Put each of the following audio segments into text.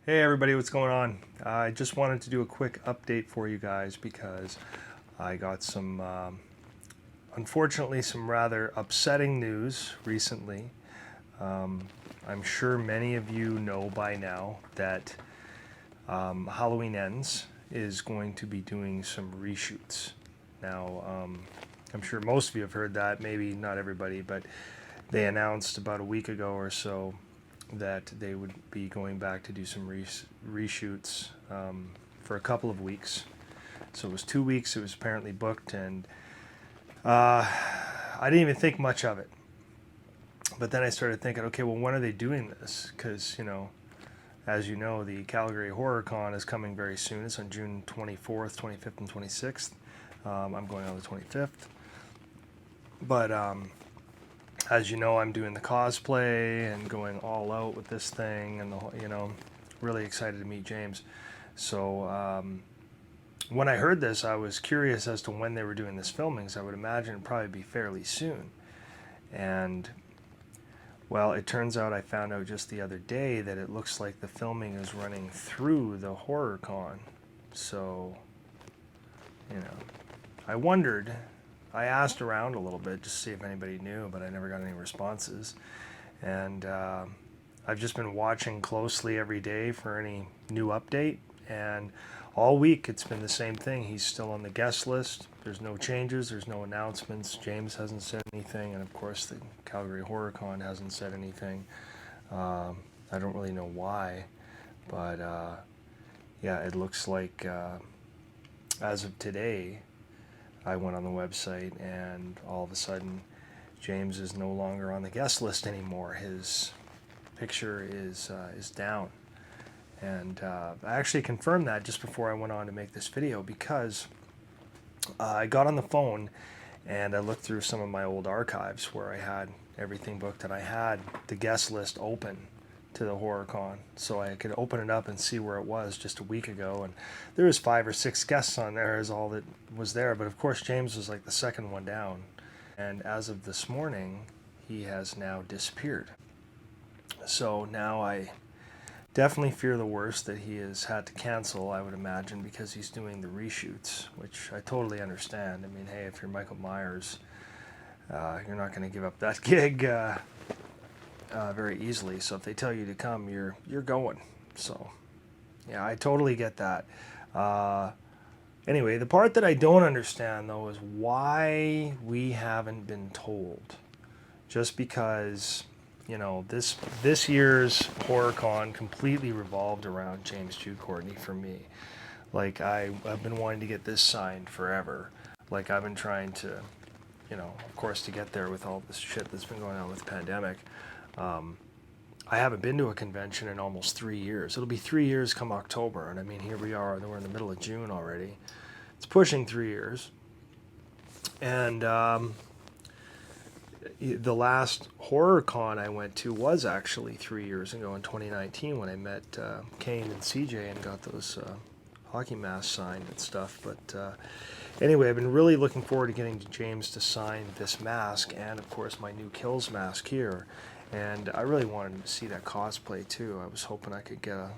Hey everybody, what's going on? I just wanted to do a quick update for you guys because I got some, unfortunately, some rather upsetting news recently. I'm sure many of you know by now that Halloween Ends is going to be doing some reshoots. Now, I'm sure most of you have heard that, maybe not everybody, but they announced about a week ago or so that they would be going back to do some reshoots for a couple of weeks. So it was 2 weeks, it was apparently booked, and I didn't even think much of it. But then I started thinking, okay, well, when are they doing this? Because, as you know, the Calgary Horrorcon is coming very soon. It's on June 24th, 25th, and 26th. I'm going on the 25th. But as you know, I'm doing the cosplay and going all out with this thing, and really excited to meet James. So when I heard this, I was curious as to when they were doing this filming. So I would imagine it'd probably be fairly soon. And well, it turns out I found out just the other day that it looks like the filming is running through the HorrorCon. So, I wondered. I asked around a little bit just to see if anybody knew, but I never got any responses. And I've just been watching closely every day for any new update. And all week it's been the same thing. He's still on the guest list. There's no changes. There's no announcements. James hasn't said anything. And of course the Calgary Horrorcon hasn't said anything. I don't really know why. But yeah, it looks like as of today, I went on the website and all of a sudden James is no longer on the guest list anymore. His picture is down. And I actually confirmed that just before I went on to make this video because I got on the phone and I looked through some of my old archives where I had everything booked, and I had the guest list open to the HorrorCon, so I could open it up and see where it was just a week ago, and there was 5 or 6 guests on there is all that was there. But of course James was like the second one down, and as of this morning he has now disappeared. So now I definitely fear the worst, that he has had to cancel, I would imagine, because he's doing the reshoots, which I totally understand. I mean, hey, if you're Michael Myers, you're not going to give up that gig very easily. So if they tell you to come, you're going. So yeah, I totally get that. Anyway, the part that I don't understand though is why we haven't been told. Just because this year's HorrorCon completely revolved around James Jude Courtney for me. Like I've been wanting to get this signed forever. Like I've been trying to, of course, to get there with all this shit that's been going on with the pandemic. I haven't been to a convention in almost 3 years. It'll be 3 years come October, and I mean, here we are, we're in the middle of June already. It's pushing 3 years. And the last HorrorCon I went to was actually 3 years ago in 2019 when I met Kane and CJ and got those hockey masks signed and stuff. But anyway, I've been really looking forward to getting James to sign this mask and, of course, my new Kills mask here. And I really wanted to see that cosplay too. I was hoping I could get a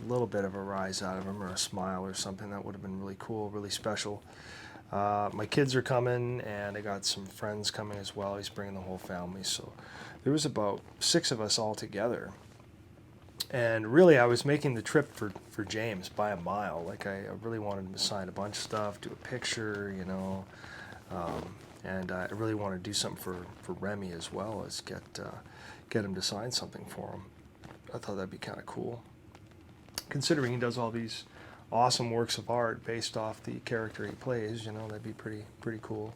little bit of a rise out of him, or a smile or something. That would have been really cool, really special. My kids are coming, and I got some friends coming as well. He's bringing the whole family. So there was about 6 of us all together. And really, I was making the trip for James by a mile. Like I really wanted him to sign a bunch of stuff, do a picture, and I really want to do something for Remy as well, as get him to sign something for him. I thought that'd be kind of cool, considering he does all these awesome works of art based off the character he plays. That'd be pretty cool.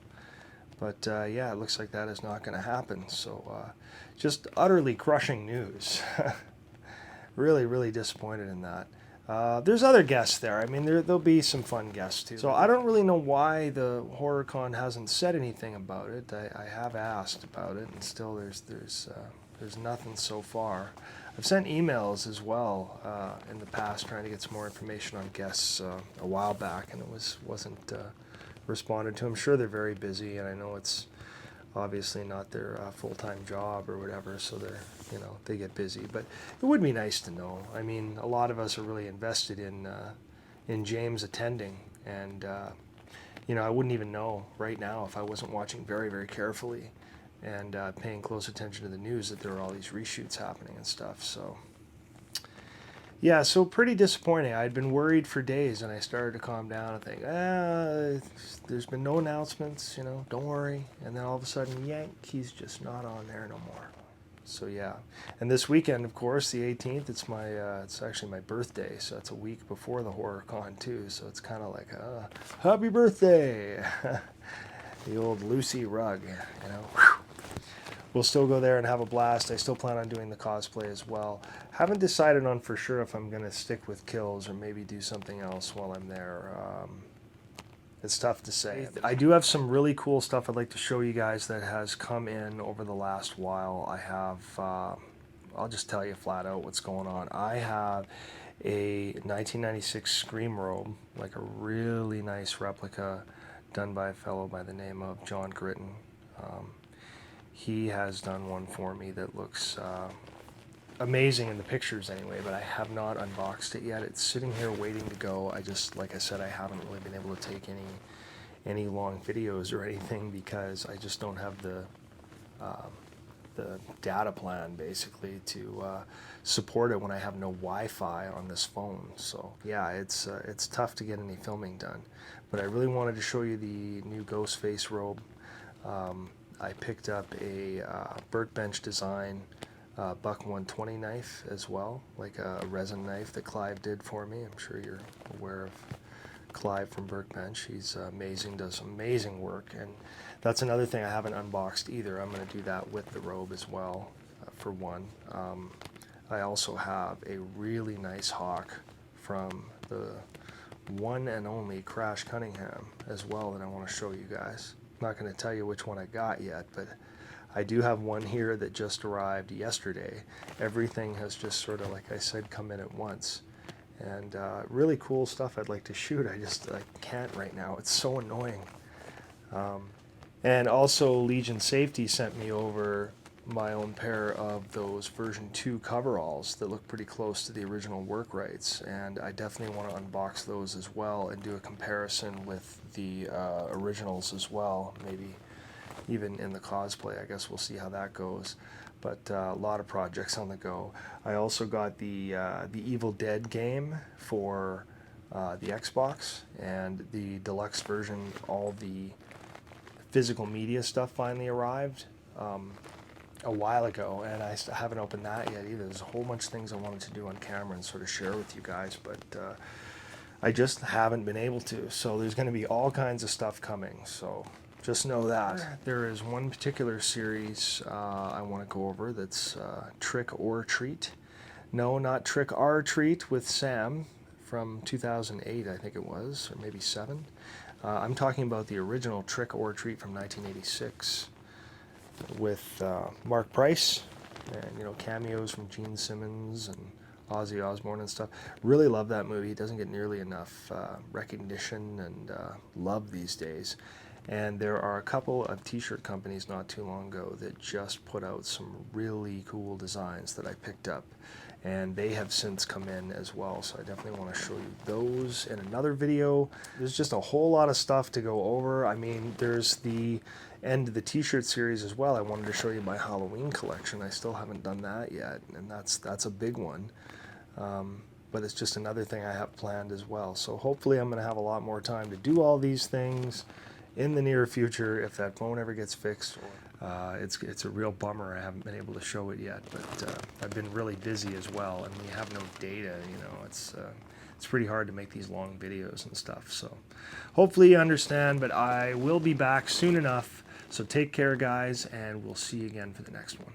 But yeah, it looks like that is not going to happen. So just utterly crushing news. Really disappointed in that. There's other guests there. I mean, there'll be some fun guests too. So I don't really know why the HorrorCon hasn't said anything about it. I have asked about it, and still there's nothing so far. I've sent emails as well in the past trying to get some more information on guests a while back, and it wasn't responded to. I'm sure they're very busy, and I know it's obviously not their full-time job or whatever, so they're, you know, they get busy. But it would be nice to know. I mean, a lot of us are really invested in James attending, and you know, I wouldn't even know right now if I wasn't watching very, very carefully and paying close attention to the news that there are all these reshoots happening and stuff. So yeah, so pretty disappointing. I'd been worried for days, and I started to calm down and think, there's been no announcements, you know, don't worry. And then all of a sudden, yank, he's just not on there no more. So yeah, and this weekend, of course, the 18th, it's actually my birthday, so it's a week before the Horrorcon too. So it's kind of like, happy birthday, the old Lucy rug, you know. Whew. We'll still go there and have a blast. I still plan on doing the cosplay as well. Haven't decided on for sure if I'm going to stick with kills or maybe do something else while I'm there. It's tough to say. I do have some really cool stuff I'd like to show you guys that has come in over the last while. I have, I'll just tell you flat out what's going on. I have a 1996 Scream robe, like a really nice replica done by a fellow by the name of John Gritton. He has done one for me that looks amazing in the pictures anyway, but I have not unboxed it yet. It's sitting here waiting to go. I just, like I said, I haven't really been able to take any long videos or anything because I just don't have the data plan basically to support it when I have no Wi-Fi on this phone. So yeah, it's tough to get any filming done. But I really wanted to show you the new Ghostface robe. I picked up a Workbench design Buck 120 knife as well, like a resin knife that Clive did for me. I'm sure you're aware of Clive from Workbench. He's amazing, does amazing work, and that's another thing I haven't unboxed either. I'm going to do that with the robe as well, for one. I also have a really nice hawk from the one and only Crash Cunningham as well that I want to show you guys. I'm not going to tell you which one I got yet, but I do have one here that just arrived yesterday. Everything has just sort of, like I said, come in at once. And really cool stuff I'd like to shoot. I can't right now. It's so annoying. And also Legion Safety sent me over my own pair of those version 2 coveralls that look pretty close to the original work rights, and I definitely want to unbox those as well and do a comparison with the originals as well, maybe even in the cosplay. I guess we'll see how that goes, but a lot of projects on the go. I also got the Evil Dead game for the Xbox, and the deluxe version, all the physical media stuff finally arrived a while ago, and I haven't opened that yet either. There's a whole bunch of things I wanted to do on camera and sort of share with you guys, but I just haven't been able to. So there's going to be all kinds of stuff coming, so just know that. There is one particular series I want to go over that's Trick or Treat. No, not Trick or Treat with Sam from 2008, I think it was, or maybe 7. I'm talking about the original Trick or Treat from 1986. With Mark Price, and you know, cameos from Gene Simmons and Ozzy Osbourne and stuff. Really love that movie. It doesn't get nearly enough recognition and love these days. And there are a couple of t-shirt companies not too long ago that just put out some really cool designs that I picked up, and they have since come in as well, so I definitely want to show you those in another video. There's just a whole lot of stuff to go over. I mean, there's the end of the t-shirt series as well. I wanted to show you my Halloween collection. I still haven't done that yet, and that's a big one. But it's just another thing I have planned as well. So hopefully I'm going to have a lot more time to do all these things in the near future if that phone ever gets fixed. It's a real bummer I haven't been able to show it yet, but I've been really busy as well, and we have no data, you know. It's pretty hard to make these long videos and stuff, so hopefully you understand, but I will be back soon enough. So take care, guys, and we'll see you again for the next one.